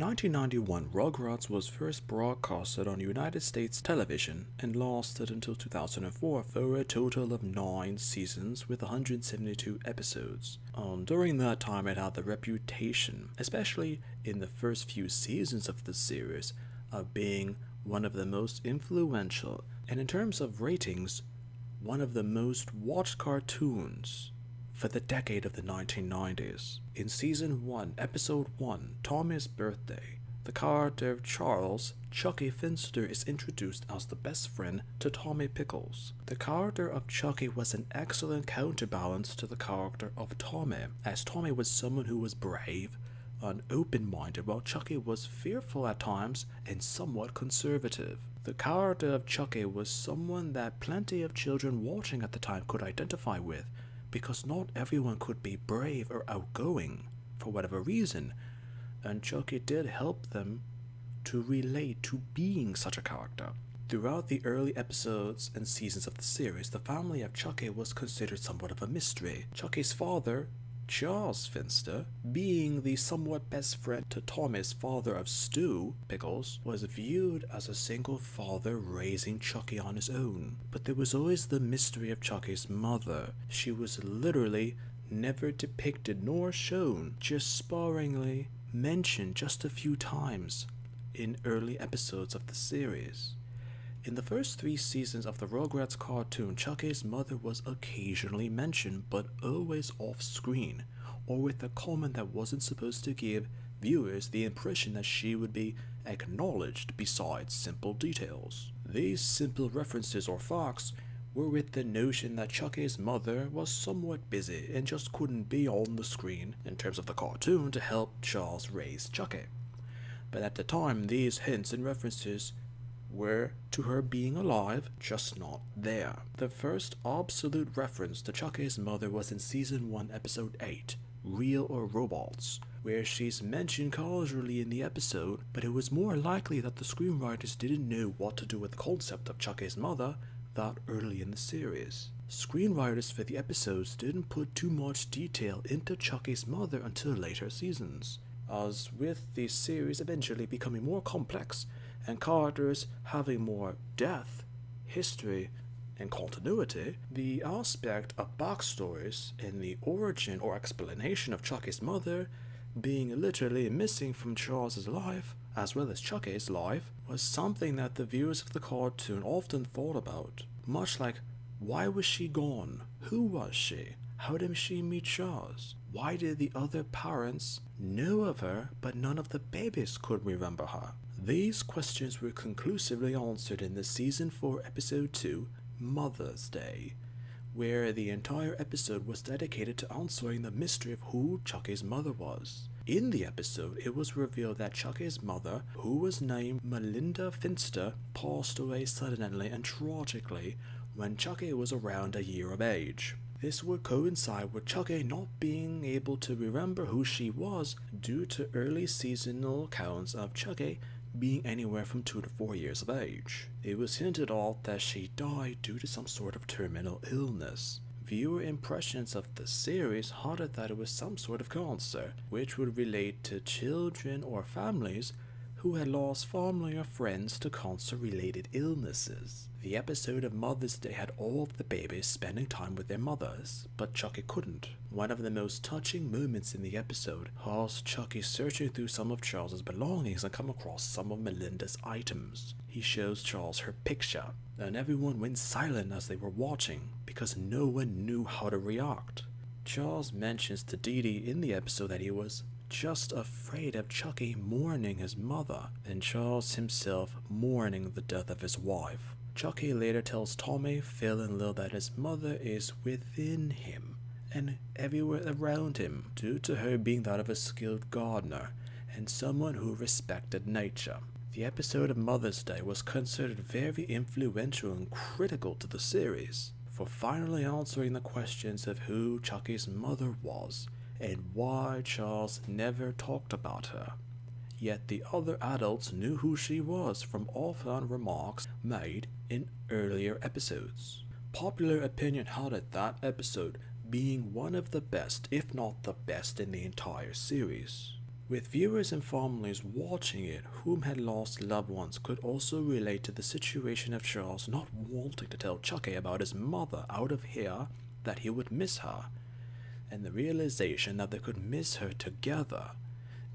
1991, Rugrats was first broadcasted on United States television and lasted until 2004 for a total of 9 seasons with 172 episodes. During that time, it had the reputation, especially in the first few seasons of the series, of being one of the most influential, and in terms of ratings, one of the most watched cartoons for the decade of the 1990s. In Season 1, Episode 1, Tommy's Birthday, the character of Charles, Chuckie Finster, is introduced as the best friend to Tommy Pickles. The character of Chuckie was an excellent counterbalance to the character of Tommy, as Tommy was someone who was brave and open-minded, while Chuckie was fearful at times and somewhat conservative. The character of Chuckie was someone that plenty of children watching at the time could identify with, because not everyone could be brave or outgoing for whatever reason, and Chuckie did help them to relate to being such a character. Throughout the early episodes and seasons of the series, the family of Chuckie was considered somewhat of a mystery. Chuckie's father, Charles Finster, being the somewhat best friend to Tommy's father of Stu, Pickles, was viewed as a single father raising Chuckie on his own. But there was always the mystery of Chuckie's mother. She was literally never depicted nor shown, just sparingly mentioned just a few times in early episodes of the series. In the first 3 seasons of the Rugrats cartoon, Chuckie's mother was occasionally mentioned, but always off-screen, or with a comment that wasn't supposed to give viewers the impression that she would be acknowledged besides simple details. These simple references or facts were with the notion that Chuckie's mother was somewhat busy and just couldn't be on the screen in terms of the cartoon to help Charles raise Chuckie. But at the time, these hints and references were to her being alive, just not there. The first absolute reference to Chuckie's mother was in Season 1, Episode 8, Real or Robots, where she's mentioned casually in the episode, but it was more likely that the screenwriters didn't know what to do with the concept of Chuckie's mother that early in the series. Screenwriters for the episodes didn't put too much detail into Chuckie's mother until later seasons, as with the series eventually becoming more complex and characters having more depth, history, and continuity, the aspect of backstories in the origin or explanation of Chuckie's mother being literally missing from Charles's life, as well as Chuckie's life, was something that the viewers of the cartoon often thought about. Much like, why was she gone? Who was she? How did she meet Charles? Why did the other parents know of her, but none of the babies could remember her? These questions were conclusively answered in the Season 4, Episode 2, Mother's Day, where the entire episode was dedicated to answering the mystery of who Chuckie's mother was. In the episode, it was revealed that Chuckie's mother, who was named Melinda Finster, passed away suddenly and tragically when Chuckie was around a year of age. This would coincide with Chuckie not being able to remember who she was due to early seasonal accounts of Chuckie being anywhere from 2 to 4 years of age. It was hinted at that she died due to some sort of terminal illness. Viewer impressions of the series had it that it was some sort of cancer, which would relate to children or families who had lost family or friends to cancer-related illnesses. The episode of Mother's Day had all of the babies spending time with their mothers, but Chuckie couldn't. One of the most touching moments in the episode has Chuckie searching through some of Charles's belongings and come across some of Melinda's items. He shows Charles her picture, and everyone went silent as they were watching because no one knew how to react. Charles mentions to Dee Dee in the episode that he was just afraid of Chuckie mourning his mother, and Charles himself mourning the death of his wife. Chuckie later tells Tommy, Phil, and Lil that his mother is within him and everywhere around him, due to her being that of a skilled gardener and someone who respected nature. The episode of Mother's Day was considered very influential and critical to the series, for finally answering the questions of who Chuckie's mother was and why Charles never talked about her. Yet the other adults knew who she was from offhand remarks made in earlier episodes. Popular opinion had it that episode being one of the best, if not the best, in the entire series. with viewers and families watching it whom had lost loved ones could also relate to the situation of Charles not wanting to tell Chuckie about his mother out of fear that he would miss her, and the realization that they could miss her together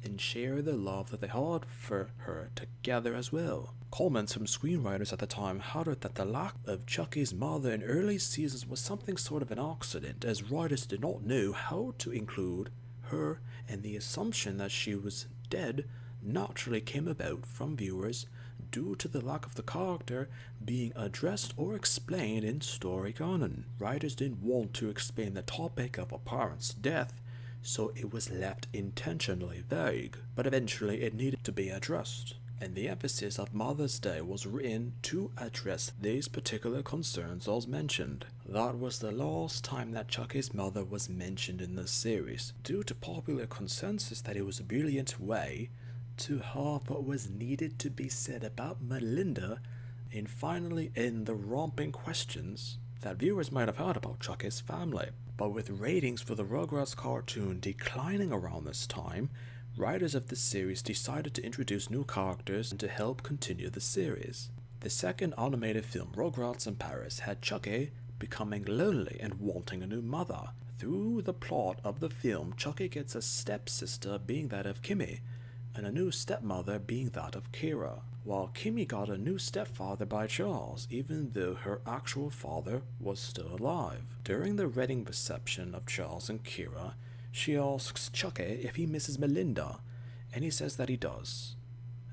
and share the love that they had for her together as well. Comments from screenwriters at the time harped that the lack of Chuckie's mother in early seasons was something sort of an accident, as writers did not know how to include her, and the assumption that she was dead naturally came about from viewers due to the lack of the character being addressed or explained in story canon. Writers didn't want to explain the topic of a parent's death, so it was left intentionally vague, but eventually it needed to be addressed, and the emphasis of Mother's Day was written to address these particular concerns as mentioned. That was the last time that Chuckie's mother was mentioned in the series, due to popular consensus that it was a brilliant way to have what was needed to be said about Melinda, and finally end the romping questions that viewers might have had about Chuckie's family. But with ratings for the Rugrats cartoon declining around this time, writers of the series decided to introduce new characters to help continue the series. The second animated film, Rugrats in Paris, had Chuckie becoming lonely and wanting a new mother. Through the plot of the film, Chuckie gets a stepsister being that of Kimmy, and a new stepmother being that of Kira, while Kimmy got a new stepfather by Charles, even though her actual father was still alive. During the wedding reception of Charles and Kira, she asks Chuckie if he misses Melinda, and he says that he does,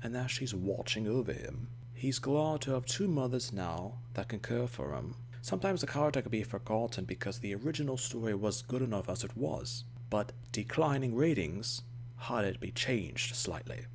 and that she's watching over him. He's glad to have two mothers now that can care for him. Sometimes the character can be forgotten because the original story was good enough as it was, but declining ratings had it be changed slightly.